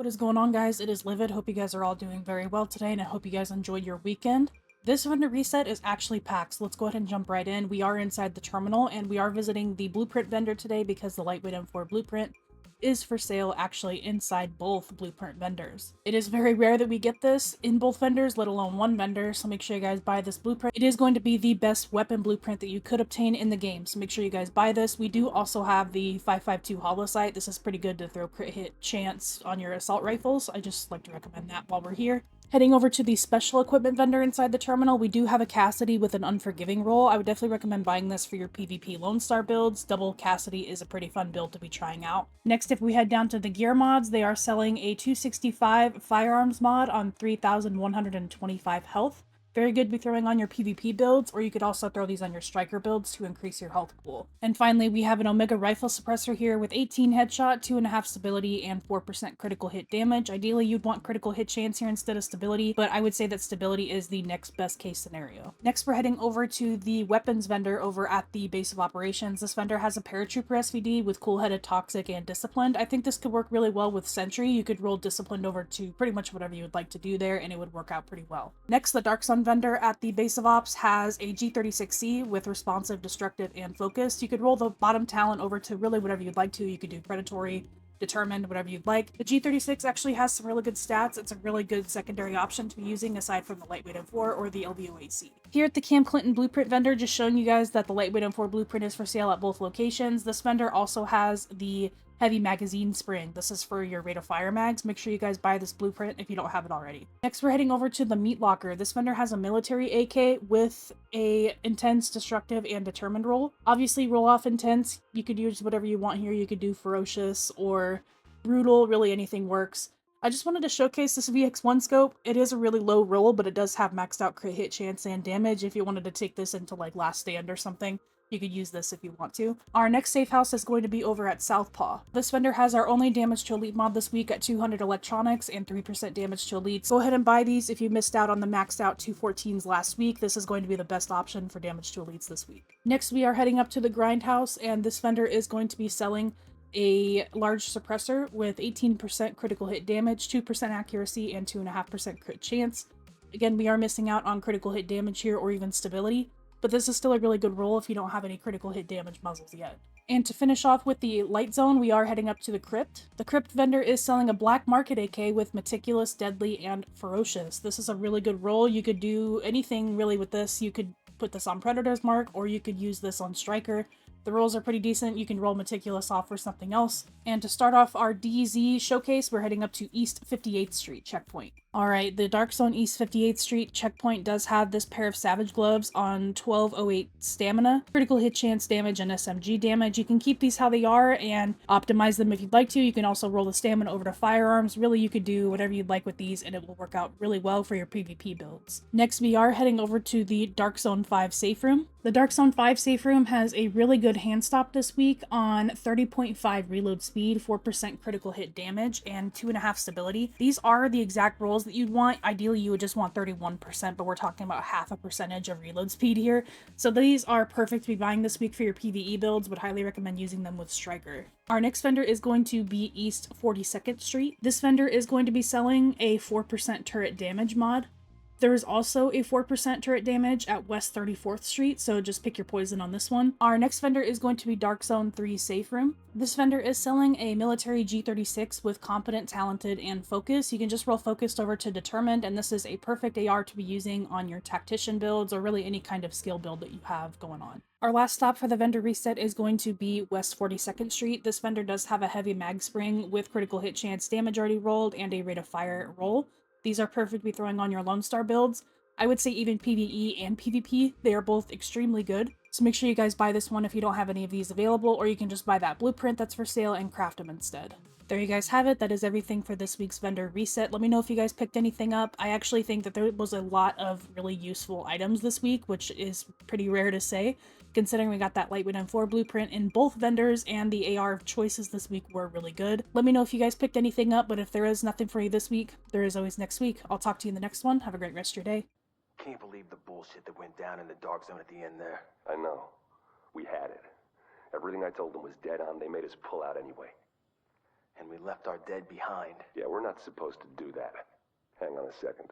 What is going on, guys? It is Livid. Hope you guys are all doing very well today, and I hope you guys enjoyed your weekend. This vendor reset is actually packed, so let's go ahead and jump right in. We are inside the terminal, and we are visiting the blueprint vendor today because the lightweight M4 blueprint is for sale actually inside both blueprint vendors. It is very rare that we get this in both vendors, let alone one vendor, so make sure you guys buy this blueprint. It is going to be the best weapon blueprint that you could obtain in the game, so make sure you guys buy this. We do also have the 5.52 holo sight. This is pretty good to throw crit hit chance on your assault rifles. I just like to recommend that while we're here. Heading over to the special equipment vendor inside the terminal, we do have a Cassidy with an Unforgiving roll. I would definitely recommend buying this for your PvP Lone Star builds. Double Cassidy is a pretty fun build to be trying out. Next, if we head down to the gear mods, they are selling a 265 firearms mod on 3,125 health. Very good to be throwing on your PvP builds, or you could also throw these on your striker builds to increase your health pool. And finally, we have an Omega rifle suppressor here with 18 headshot, 2.5 stability, and 4% critical hit damage. Ideally, you'd want critical hit chance here instead of stability, but I would say that stability is the next best case scenario. Next, we're heading over to the weapons vendor over at the base of operations. This vendor has a paratrooper SVD with cool-headed, toxic, and disciplined. I think this could work really well with sentry. You could roll disciplined over to pretty much whatever you would like to do there, and it would work out pretty well. Next, the Dark Sun vendor at the base of ops has a G36C with responsive, destructive, and focused. You could roll the bottom talent over to really whatever you'd like to. You could do predatory, determined, whatever you'd like. The G36 actually has some really good stats. It's a really good secondary option to be using aside from the lightweight M4 or the LVOAC. Here at the Cam Clinton blueprint vendor, just showing you guys that the lightweight M4 blueprint is for sale at both locations. This vendor also has the heavy magazine spring. This is for your rate of fire mags. Make sure you guys buy this blueprint if you don't have it already. Next, we're heading over to the meat locker. This vendor has a military AK with a intense, destructive, and determined roll. Obviously, roll off intense. You could use whatever you want here. You could do ferocious or brutal. Really, anything works. I just wanted to showcase this VX1 scope. It is a really low roll, but it does have maxed out crit hit chance and damage. If you wanted to take this into like Last Stand or something, you could use this if you want to. Our next safe house is going to be over at Southpaw. This vendor has our only damage to elite mod this week at 200 electronics and 3% damage to elites. Go ahead and buy these if you missed out on the maxed out 214s last week. This is going to be the best option for damage to elites this week. Next, we are heading up to the grindhouse, and this vendor is going to be selling a large suppressor with 18% critical hit damage, 2% accuracy, and 2.5% crit chance. Again, we are missing out on critical hit damage here or even stability, but this is still a really good roll if you don't have any critical hit damage muzzles yet. And to finish off with the light zone, we are heading up to the crypt. The crypt vendor is selling a black market AK with meticulous, deadly, and ferocious. This is a really good roll. You could do anything really with this. You could put this on Predator's Mark, or you could use this on Striker. The rolls are pretty decent. You can roll Meticulous off for something else. And to start off our DZ showcase, we're heading up to East 58th Street checkpoint. Alright, the Dark Zone East 58th Street checkpoint does have this pair of Savage Gloves on 1208 stamina, critical hit chance damage, and SMG damage. You can keep these how they are and optimize them if you'd like to. You can also roll the stamina over to firearms. Really, you could do whatever you'd like with these and it will work out really well for your PvP builds. Next, we are heading over to the Dark Zone 5 safe room. The Dark Zone 5 safe room has a really good hand stop this week on 30.5 reload speed, 4% critical hit damage, and 2.5 stability. These are the exact rolls that you'd want. Ideally, you would just want 31%, but we're talking about half a percentage of reload speed here. So these are perfect to be buying this week for your PvE builds. Would highly recommend using them with Striker. Our next vendor is going to be East 42nd Street. This vendor is going to be selling a 4% turret damage mod. There is also a 4% turret damage at West 34th Street, so just pick your poison on this one. Our next vendor is going to be Dark Zone 3 Safe Room. This vendor is selling a military G36 with competent, talented, and focus. You can just roll focused over to determined, and this is a perfect AR to be using on your tactician builds or really any kind of skill build that you have going on. Our last stop for the vendor reset is going to be West 42nd Street. This vendor does have a heavy mag spring with critical hit chance damage already rolled and a rate of fire roll. These are perfect to be throwing on your Lone Star builds. I would say even PvE and PvP, they are both extremely good. So make sure you guys buy this one if you don't have any of these available, or you can just buy that blueprint that's for sale and craft them instead. There you guys have it. That is everything for this week's vendor reset. Let me know if you guys picked anything up. I actually think that there was a lot of really useful items this week, which is pretty rare to say, considering we got that lightweight M4 blueprint in both vendors and the AR choices this week were really good. Let me know if you guys picked anything up, but if there is nothing for you this week, there is always next week. I'll talk to you in the next one. Have a great rest of your day. Can't believe the bullshit that went down in the Dark Zone at the end there. I know. We had it. Everything I told them was dead on. They made us pull out anyway. And we left our dead behind. Yeah, we're not supposed to do that. Hang on a second.